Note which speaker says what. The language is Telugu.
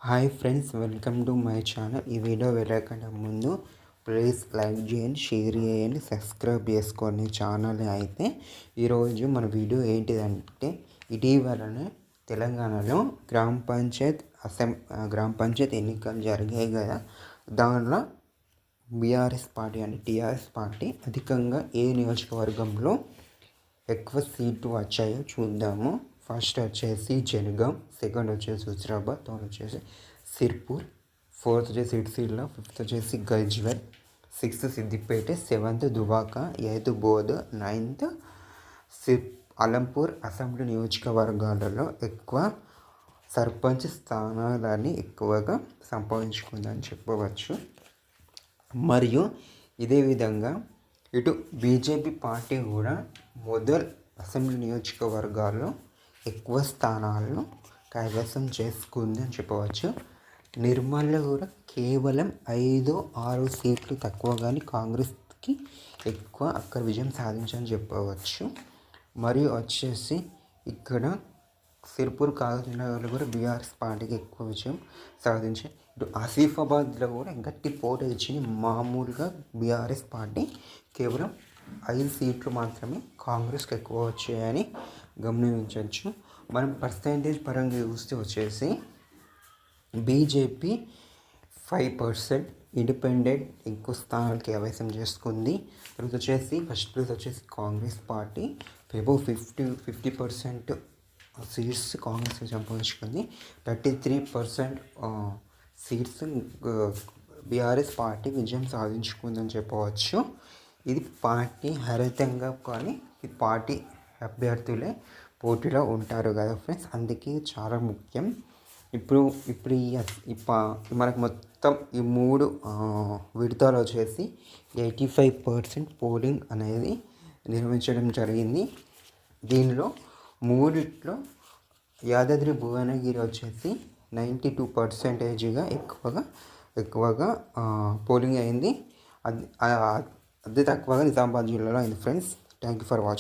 Speaker 1: Hi friends, welcome to my channel. ఈ వీడియో వెళ్ళకన్నా ముందు ప్లీజ్ లైక్ చేయండి, షేర్ చేయండి, సబ్స్క్రైబ్ చేసుకోండి ఛానల్. అయితే ఈరోజు మన వీడియో ఏంటిదంటే, ఇటీవలనే తెలంగాణలో గ్రామ పంచాయత్ ఎన్నికలు జరిగాయి కదా. దానిలో బీఆర్ఎస్ పార్టీ అంటే టీఆర్ఎస్ పార్టీ అధికంగా ఏ నియోజకవర్గంలో ఎక్కువ సీట్లు వచ్చాయో చూద్దాము. ఫస్ట్ వచ్చేసి జనగాం, సెకండ్ వచ్చేసి హుజరాబాద్, థర్డ్ వచ్చేసి సిర్పూర్, ఫోర్త్ వచ్చేసి సిరిసిల్ల, ఫిఫ్త్ వచ్చేసి Gajwel, sixth Siddipet, seventh Dubbaka, eighth Boath, ninth Alampur. Assembly నియోజకవర్గాలలో ఎక్కువ సర్పంచ్ స్థానాలని ఎక్కువగా సంపాదించుకుందని చెప్పవచ్చు. మరియు ఇదే విధంగా ఇటు బీజేపీ పార్టీ కూడా మొదల్ అసెంబ్లీ నియోజకవర్గాల్లో ఎక్కువ స్థానాలను కైవసం చేసుకుంది అని చెప్పవచ్చు. నిర్మల్లో కూడా కేవలం 5-6 సీట్లు తక్కువ, కానీ కాంగ్రెస్కి ఎక్కువ అక్కడ విజయం సాధించని చెప్పవచ్చు. మరియు వచ్చేసి ఇక్కడ సిర్పూర్, కాగజ్నగర్లో కూడా బీఆర్ఎస్ పార్టీకి ఎక్కువ విజయం సాధించాయి. ఇటు ఆసిఫాబాద్లో కూడా గట్టి పోటీ ఇచ్చింది. మామూలుగా బీఆర్ఎస్ పార్టీ కేవలం 5 సీట్లు మాత్రమే కాంగ్రెస్కి ఎక్కువ వచ్చాయని గమనించవచ్చు. మనం పర్సెంటేజ్ పరంగా చూస్తే వచ్చేసి బీజేపీ 5%, ఇండిపెండెంట్ ఎక్కువ స్థానాలు కైవసం చేసుకుంది. తర్వాత వచ్చేసి ఫస్ట్ ప్లేస్ వచ్చేసి Congress party, above 50% seats Congress సంపాదించుకుంది. 33% సీట్స్ బీఆర్ఎస్ పార్టీ విజయం సాధించుకుందని చెప్పవచ్చు. ఇది పార్టీ హరితంగా, కానీ ఈ పార్టీ అభ్యర్థులే పోటీలో ఉంటారు కదా ఫ్రెండ్స్, అందుకే చాలా ముఖ్యం. ఇప్పుడు మనకు మొత్తం ఈ 3 విడతలు వచ్చేసి 85% పోలింగ్ అనేది నిర్వహించడం జరిగింది. దీనిలో 3 యాదాద్రి భువనగిరి వచ్చేసి 92%గా ఎక్కువగా పోలింగ్ అయింది. అది తక్కువగా నిజామాబాద్ జిల్లాలో అయింది friends. Thank you for watching.